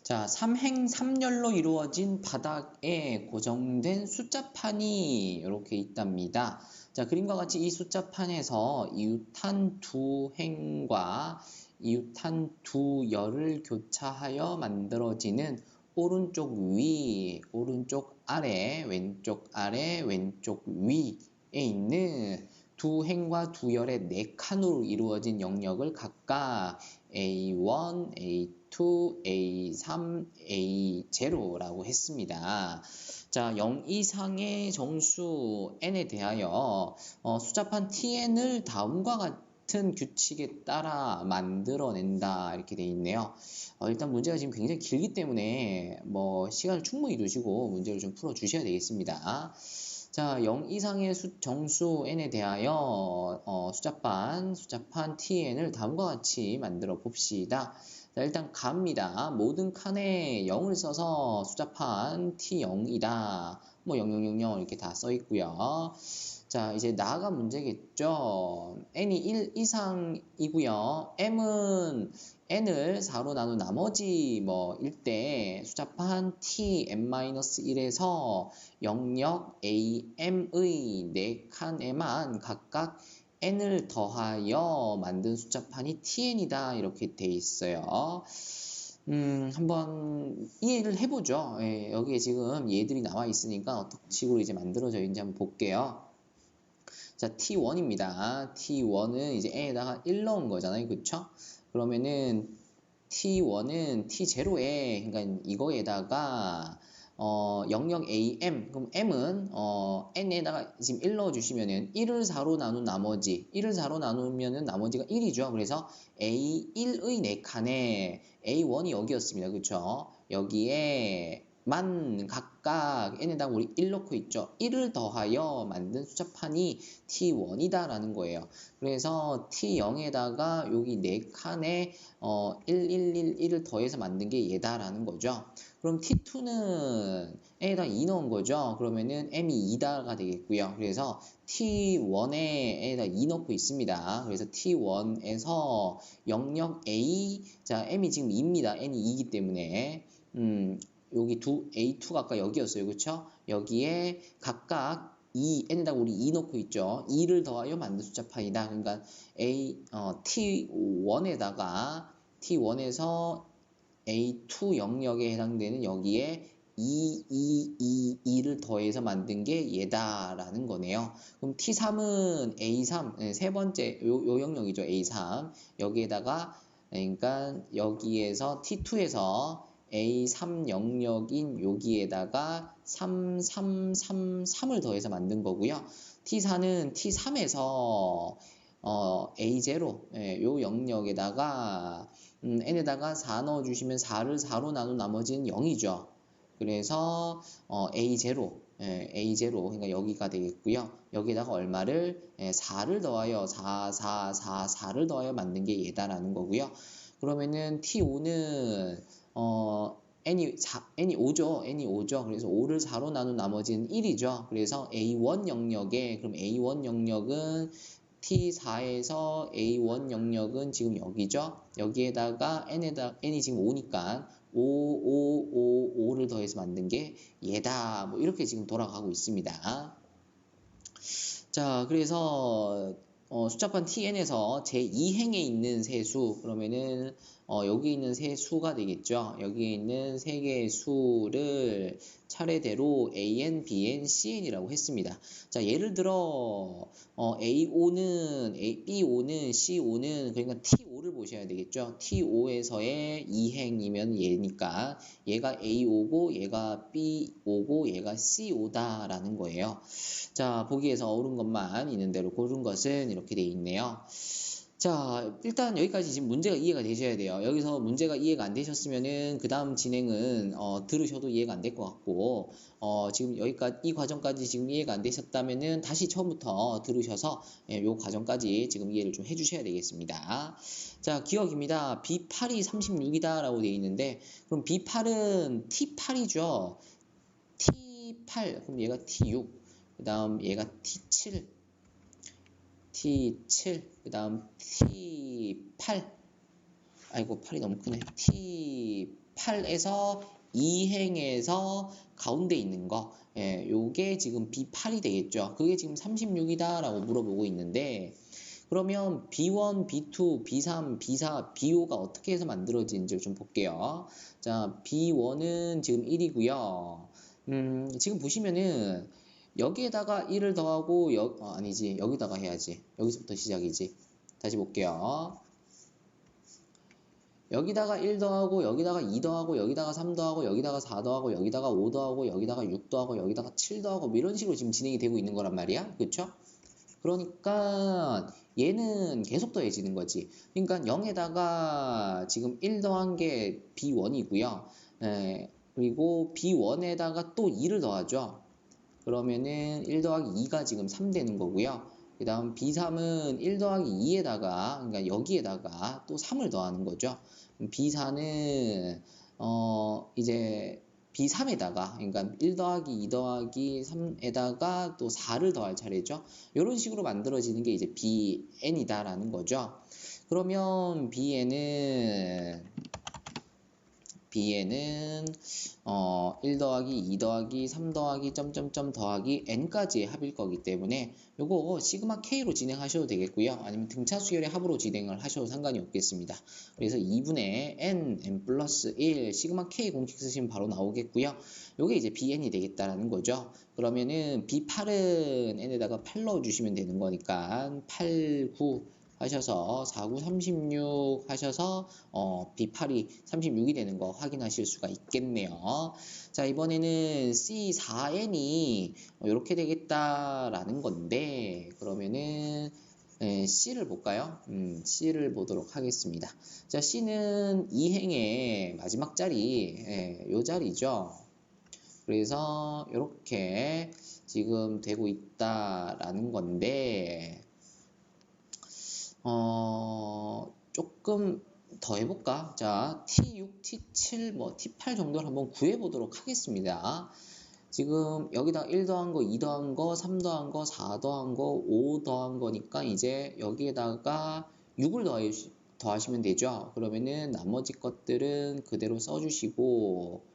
자, 삼행삼열로 이루어진 바닥에 고정된 숫자판이 이렇게 있답니다. 자, 그림과 같이 이 숫자판에서 이웃한 두 행과 이웃한 두 열을 교차하여 만들어지는 오른쪽 위, 오른쪽 아래, 왼쪽 위에 있는 두 행과 두 열의 네 칸으로 이루어진 영역을 각각 A1, A2, A3, A0라고 했습니다. 자, 0 이상의 정수 n에 대하여 숫자판 tn을 다음과 같은 규칙에 따라 만들어낸다 이렇게 돼 있네요. 일단 문제가 지금 굉장히 길기 때문에 시간을 충분히 두시고 문제를 좀 풀어 주셔야 되겠습니다. 자, 0 이상의 정수 n에 대하여 숫자판 tn을 다음과 같이 만들어 봅시다. 자, 일단 갑니다. 모든 칸에 0을 써서 숫자판 t0이다. 0000 이렇게 다 써 있고요. 자, 이제 나가 문제겠죠. n이 1 이상이고요. m은 n을 4로 나눈 나머지 일 때 숫자판 tn-1에서 영역 am의 4칸에만 각각 n을 더하여 만든 숫자판이 tn이다 이렇게 돼 있어요. 한번 이해를 해보죠. 예, 여기에 지금 얘들이 나와 있으니까 어떤 식으로 이제 만들어져 있는지 한번 볼게요. 자, t1입니다. t1은 이제 n에다가 1 넣은 거잖아요. 그쵸? 그러면은 t1은 t0에 그러니까 이거에다가 영역 am, 그럼 m은 n에다가 지금 1 넣어주시면은 1을 4로 나눈 나머지 1을 4로 나누면은 나머지가 1이죠. 그래서 A1의 4칸에 A1이 여기였습니다. 그쵸? 여기에 만 각각 n에다가 우리 1 넣고 있죠. 1을 더하여 만든 숫자판이 t1이다 라는 거예요. 그래서 t0에다가 여기 4칸에 1111을 더해서 만든 게 얘다 라는 거죠. 그럼 t2는 n에다 2 넣은 거죠. 그러면은 m이 2다가 되겠고요. 그래서 t1에 n에다 2 넣고 있습니다. 그래서 t1에서 영역 a, 자 m이 지금 2입니다. n이 2이기 때문에 여기 A2가 아까 여기였어요. 그쵸? 여기에 각각 n에다가 우리 2 넣고 있죠. 2를 더하여 만든 숫자판이다. 그러니까 T1에서 A2 영역에 해당되는 여기에 2를 더해서 만든 게 얘다라는 거네요. 그럼 T3은 A3, 세 번째 요 영역이죠. A3. 여기에다가 그러니까 여기에서 T2에서 A3 영역인 여기에다가 3333을 더해서 만든 거고요. T4는 T3에서 A0 요 영역에다가 n에다가 4 넣어주시면 4를 4로 나눈 나머지는 0이죠. 그래서 A0 그러니까 여기가 되겠고요. 여기다가 얼마를 4를 더하여 4를 더하여 만든 게 얘다라는 거고요. 그러면은 T5는 n이 5죠. n이 5죠. 그래서 5를 4로 나눈 나머지는 1이죠. 그래서 A1 영역에 그럼 A1 영역은 T4에서 A1 영역은 지금 여기죠. 여기에다가 n이 지금 5니까 5를 더해서 만든 게 얘다. 이렇게 지금 돌아가고 있습니다. 자, 그래서 숫자판 tn에서 제2행에 있는 세수, 그러면은 여기 있는 세 수가 되겠죠. 여기 있는 세 개의 수를 차례대로 AN, BN, CN이라고 했습니다. 자, 예를 들어 A5는 B5는 C5는 그러니까 T5를 보셔야 되겠죠. T5에서의 2행이면 얘니까 얘가 A5고 얘가 B5고 얘가 C5다라는 거예요. 자, 보기에서 옳은 것만 있는 대로 고른 것은 이렇게 돼 있네요. 자, 일단 여기까지 지금 문제가 이해가 되셔야 돼요. 여기서 문제가 이해가 안 되셨으면은 그 다음 진행은 들으셔도 이해가 안 될 것 같고 지금 여기까지 이 과정까지 지금 이해가 안 되셨다면은 다시 처음부터 들으셔서 요 과정까지 지금 이해를 좀 해주셔야 되겠습니다. 자, 기억입니다. B8이 36이다 라고 되어 있는데 그럼 B8은 T8이죠. T8 그럼 얘가 T6 그 다음 얘가 T7 그 다음 T8 아이고 8이 너무 크네. B8에서 2행에서 가운데 있는 거, 요게 지금 B8이 되겠죠. 그게 지금 36이다 라고 물어보고 있는데, 그러면 B1, B2, B3, B4, B5가 어떻게 해서 만들어지는지를 좀 볼게요. 자, B1은 지금 1이고요. 지금 보시면은 여기에다가 1을 더하고 아니지, 여기다가 해야지. 여기서부터 시작이지. 다시 볼게요. 여기다가 1 더하고 여기다가 2 더하고 여기다가 3 더하고 여기다가 4 더하고 여기다가 5 더하고 여기다가 6 더하고 여기다가 7 더하고 뭐 이런 식으로 지금 진행이 되고 있는 거란 말이야. 그쵸? 그러니까 얘는 계속 더해지는 거지. 그러니까 0에다가 지금 1 더한 게 B1이고요. 그리고 B1에다가 또 2를 더하죠. 그러면은 1 더하기 2가 지금 3 되는 거고요. 그 다음 B3은 1 더하기 2에다가, 그러니까 여기에다가 또 3을 더하는 거죠. B4는, 이제 B3에다가, 그러니까 1 더하기 2 더하기 3에다가 또 4를 더할 차례죠. 이런 식으로 만들어지는 게 이제 BN이다라는 거죠. 그러면 BN은 1 더하기 2 더하기 3 더하기 점점점 더하기 n까지의 합일 거기 때문에 요거 시그마 k로 진행하셔도 되겠고요. 아니면 등차 수열의 합으로 진행을 하셔도 상관이 없겠습니다. 그래서 2분의 n 플러스 1 시그마 k 공식 쓰시면 바로 나오겠고요. 요게 이제 bn이 되겠다라는 거죠. 그러면은 b8은 n에다가 8 넣어주시면 되는 거니까 8, 9 하셔서 4, 9, 36 하셔서 B8이 36이 되는 거 확인하실 수가 있겠네요. 자, 이번에는 C4N이 이렇게 되겠다라는 건데, 그러면은 C를 볼까요? C를 보도록 하겠습니다. 자, C는 2행의 마지막 자리, 요 자리죠. 그래서 이렇게 지금 되고 있다라는 건데, 조금 더 해볼까? 자, T6, T7, 뭐 T8 정도를 한번 구해보도록 하겠습니다. 지금 여기다 1 더한 거, 2 더한 거, 3 더한 거, 4 더한 거, 5 더한 거니까 이제 여기에다가 6을 더하시면 되죠. 그러면은 나머지 것들은 그대로 써주시고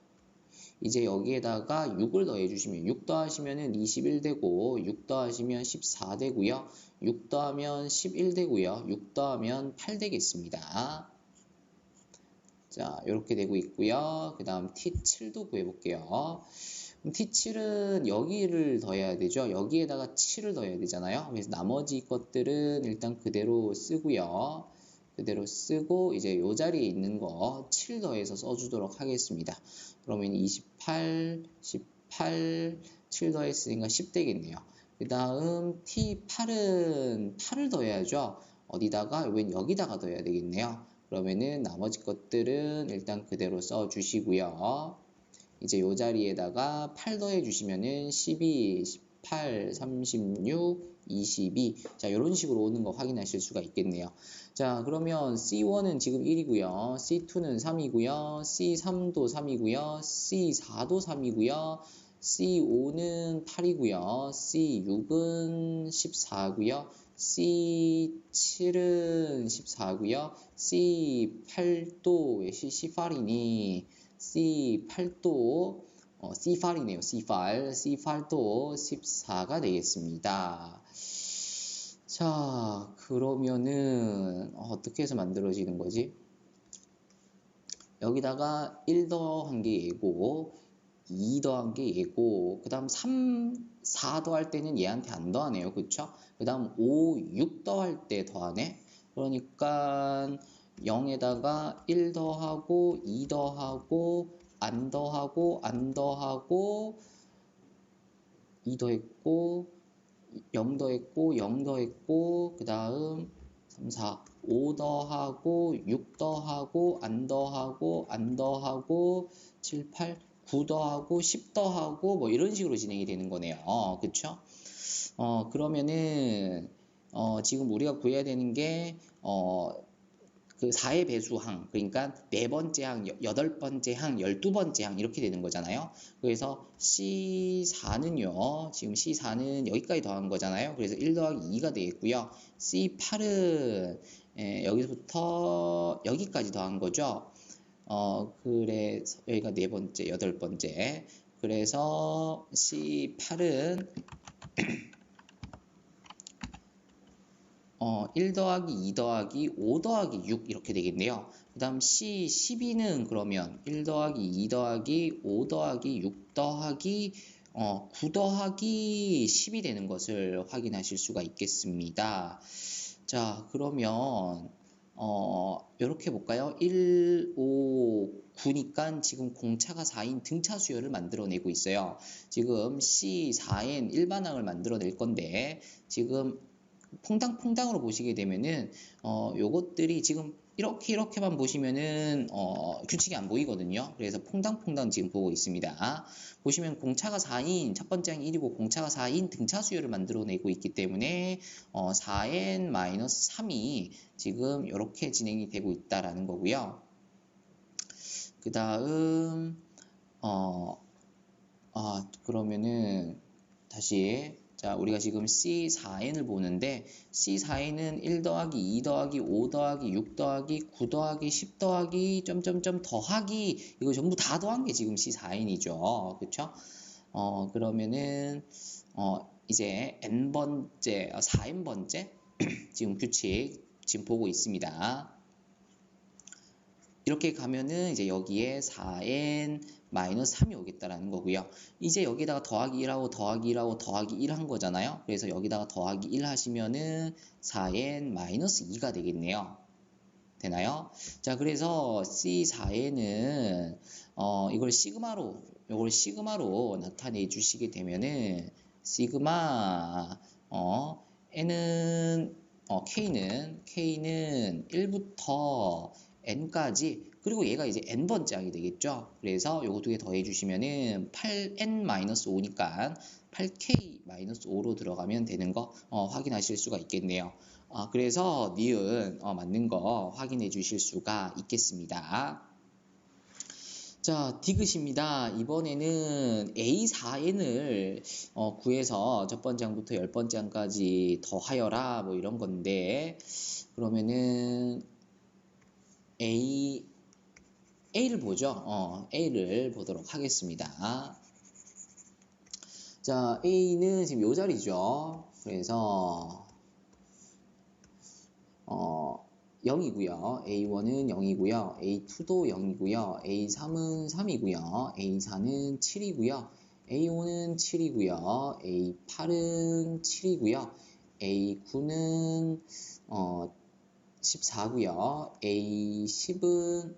이제 여기에다가 6을 더해주시면 6 더하시면 21 되고 6 더하시면 14 되고요. 6 더하면 11 되고요. 6 더하면 8 되겠습니다. 자, 이렇게 되고 있고요. 그 다음 T7도 구해볼게요. T7은 여기를 더해야 되죠. 여기에다가 7을 더해야 되잖아요. 그래서 나머지 것들은 일단 그대로 쓰고요. 그대로 쓰고 이제 요 자리에 있는 거 7 더해서 써주도록 하겠습니다. 그러면 28, 18, 7 더했으니까 10 되겠네요. 그 다음 T8은 8을 더해야죠. 어디다가? 여기다가 더해야 되겠네요. 그러면은 나머지 것들은 일단 그대로 써주시고요. 이제 요 자리에다가 8 더해주시면은 12, 18, 36, 22. 자, 이런 식으로 오는 거 확인하실 수가 있겠네요. 자, 그러면 C1은 지금 1이고요. C2는 3이고요. C3도 3이고요. C4도 3이고요. C5는 8이고요. C6은 14고요. C7은 14고요. C8도 C8이니 C8도 C8이네요. C8도 14가 되겠습니다. 자, 그러면은 어떻게 해서 만들어지는 거지? 여기다가 1 더한 게 얘고 2 더한 게 얘고 그 다음 3, 4 더할 때는 얘한테 안 더하네요. 그쵸? 그 다음 5, 6 더할 때 더하네. 그러니까 0에다가 1 더하고 2 더하고 안 더하고 안 더하고 2 더했고 0 더했고 0 더했고 그 다음 3, 4, 5 더하고 6 더하고 안 더하고 안 더하고 7, 8, 9 더하고 10 더하고 뭐 이런 식으로 진행이 되는 거네요. 그쵸? 그러면은 지금 우리가 구해야 되는 게 그 4의 배수항, 그러니까 4번째 항, 8번째 항, 12번째 항 이렇게 되는 거잖아요. 그래서 C4는요. 지금 C4는 여기까지 더한 거잖아요. 그래서 1 더하기 2가 되겠고요. C8은 여기서부터 여기까지 더한 거죠. 그래서 여기가 네 번째, 여덟 번째. 그래서 C8은 1 더하기 2 더하기 5 더하기 6 이렇게 되겠네요. 그 다음 C12는 그러면 1 더하기 2 더하기 5 더하기 6 더하기 9 더하기 10이 되는 것을 확인하실 수가 있겠습니다. 자, 그러면 이렇게 볼까요? 1, 5, 9니까 지금 공차가 4인 등차 수열을 만들어내고 있어요. 지금 C4N 일반항을 만들어낼 건데 지금 퐁당퐁당으로 보시게 되면은 요것들이 지금 이렇게만 보시면은 규칙이 안 보이거든요. 그래서 퐁당퐁당 지금 보고 있습니다. 보시면 공차가 4인 첫 번째 항이 1이고 공차가 4인 등차 수열을 만들어내고 있기 때문에 4n-3이 지금 이렇게 진행이 되고 있다라는 거고요. 그 다음 그러면은 다시 자, 우리가 지금 C4n을 보는데 C4n은 1 더하기 2 더하기 5 더하기 6 더하기 9 더하기 10 더하기 점점점 더하기 이거 전부 다 더한 게 지금 C4n이죠. 그쵸? 그러면은 이제 n번째, 4n번째 지금 규칙 지금 보고 있습니다. 이렇게 가면은 이제 여기에 4n-3이 오겠다라는 거고요. 이제 여기다가 더하기 1하고 더하기 1하고 더하기 1 한 거잖아요. 그래서 여기다가 더하기 1 하시면은 4n-2가 되겠네요. 되나요? 자, 그래서 C4n은 이걸 시그마로 나타내 주시게 되면은 시그마 n은 K는 1부터 n까지 그리고 얘가 이제 n번째 항이 되겠죠. 그래서 요거 두 개 더해 주시면은 8n-5니까 8k-5로 들어가면 되는 거 확인하실 수가 있겠네요. 그래서 니은 맞는 거 확인해 주실 수가 있겠습니다. 자, 디귿입니다. 이번에는 A4n을 구해서 첫 번째 항부터 10번째 항까지 더하여라 뭐 이런 건데 그러면은 A를 보죠. A를 보도록 하겠습니다. 자, A는 지금 요 자리죠. 그래서 0이고요. A1은 0이고요. A2도 0이고요. A3은 3이고요. A4는 7이고요. A5는 7이고요. A8은 7이고요. A9는 14고요. A10은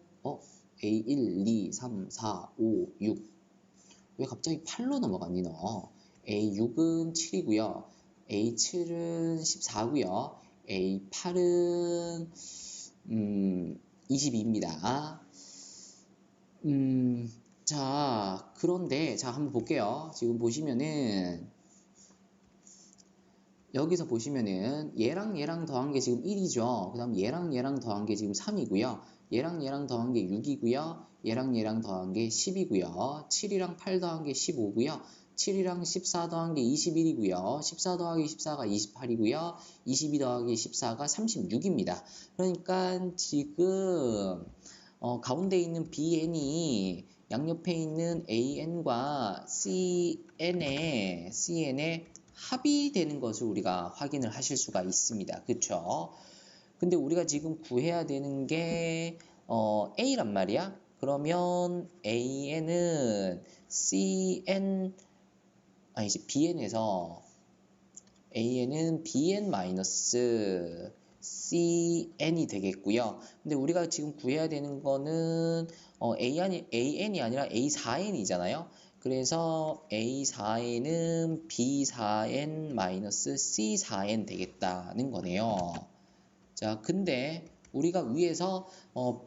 A1, 2, 3, 4, 5, 6. 왜 갑자기 8로 넘어갔니 너? A6은 7이고요. A7은 14고요. A8은 22입니다. 자, 그런데 자 한번 볼게요. 지금 보시면은 여기서 보시면은 얘랑 더한 게 지금 1이죠. 그 다음 얘랑 더한 게 지금 3이고요. 얘랑 더한 게 6이고요. 얘랑 더한 게 10이고요. 7이랑 8 더한 게 15고요. 7이랑 14 더한 게 21이고요. 14 더하기 14가 28이고요. 22 더하기 14가 36입니다. 그러니까 지금 가운데 있는 BN이 양옆에 있는 AN과 CN의 합이 되는 것을 우리가 확인을 하실 수가 있습니다. 그쵸? 근데 우리가 지금 구해야 되는 게 A란 말이야. 그러면 AN은 BN에서 AN은 BN-CN이 되겠고요. 근데 우리가 지금 구해야 되는 거는 AN이 아니라 A4N이잖아요. 그래서 A4N은 B4N-C4N 되겠다는 거네요. 자, 근데 우리가 위에서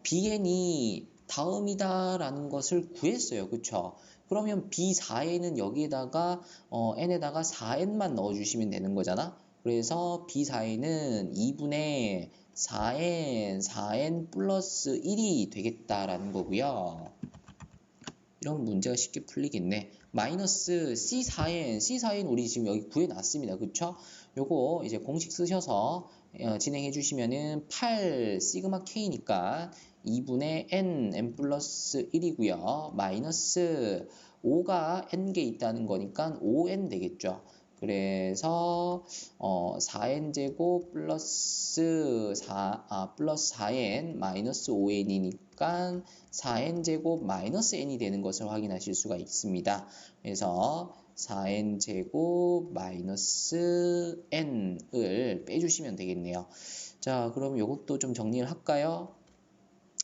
BN이 다음이다 라는 것을 구했어요. 그쵸? 그러면 B4N은 여기에다가 N에다가 4N만 넣어주시면 되는 거잖아. 그래서 B4N은 2분의 4N 플러스 1이 되겠다라는 거고요. 이런 문제가 쉽게 풀리겠네. 마이너스 C4N 우리 지금 여기 구해놨습니다. 그쵸? 요거 이제 공식 쓰셔서 진행해 주시면은 8 시그마 K니까 2분의 n 플러스 1이고요. 마이너스 5가 n개 있다는 거니까 5n 되겠죠. 그래서 4n제곱 플러스 4n 마이너스 5n이니까 4n제곱 마이너스 n이 되는 것을 확인하실 수가 있습니다. 그래서 4n제곱 마이너스 n을 빼주시면 되겠네요. 자, 그럼 이것도 좀 정리를 할까요?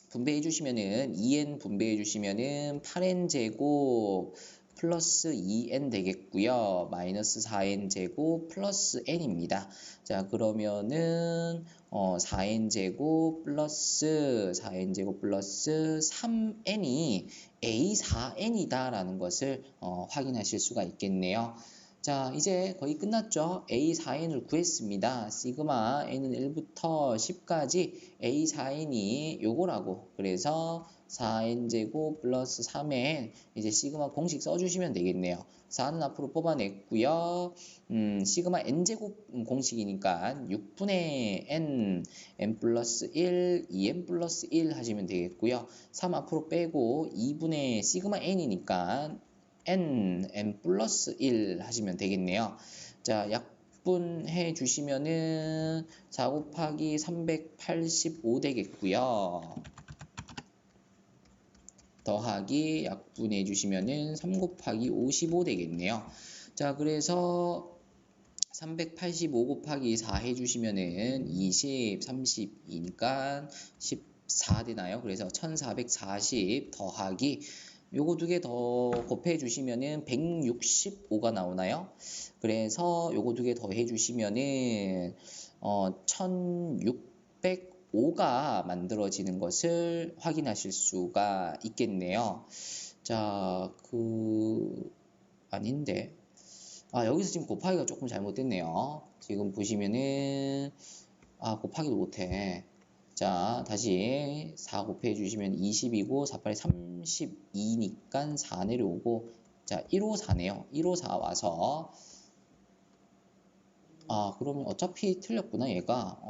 분배해 주시면은 2n 분배해 주시면은 8n 제곱 플러스 2n 되겠고요. 마이너스 4n 제곱 플러스 n입니다. 자, 그러면은 4n 제곱 플러스 4n 제곱 플러스 3n이 a4n이다라는 것을 확인하실 수가 있겠네요. 자, 이제 거의 끝났죠. A4n을 구했습니다. 시그마 n은 1부터 10까지 A4n이 요거라고. 그래서 4n제곱 플러스 3n 이제 시그마 공식 써주시면 되겠네요. 4는 앞으로 뽑아냈고요. 시그마 n제곱 공식이니까 6분의 n 플러스 1, 2n 플러스 1 하시면 되겠고요. 3 앞으로 빼고 2분의 시그마 n이니까 n 플러스 1 하시면 되겠네요. 자, 약분해 주시면은 4 곱하기 385 되겠고요. 더하기 약분해 주시면은 3 곱하기 55 되겠네요. 자, 그래서 385 곱하기 4 해주시면은 20, 32니까 14 되나요? 그래서 1440 더하기 요거 두 개 더 곱해 주시면은 165가 나오나요? 그래서 요거 두 개 더 해주시면은 1605가 만들어지는 것을 확인하실 수가 있겠네요. 자, 아닌데. 여기서 지금 곱하기가 조금 잘못됐네요. 지금 보시면은 곱하기도 못해. 자, 다시 4 곱해 주시면 20이고 4, 8, 32니까 4 내려오고 자, 154네요. 154 와서 그러면 어차피 틀렸구나 얘가.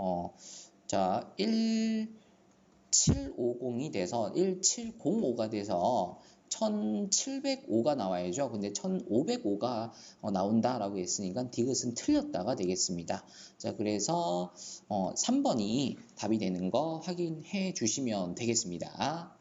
자, 1750이 돼서 1705가 돼서 1705가 나와야죠. 근데 1505가 나온다라고 했으니까 디귿은 틀렸다가 되겠습니다. 자, 그래서 3번이 답이 되는 거 확인해 주시면 되겠습니다.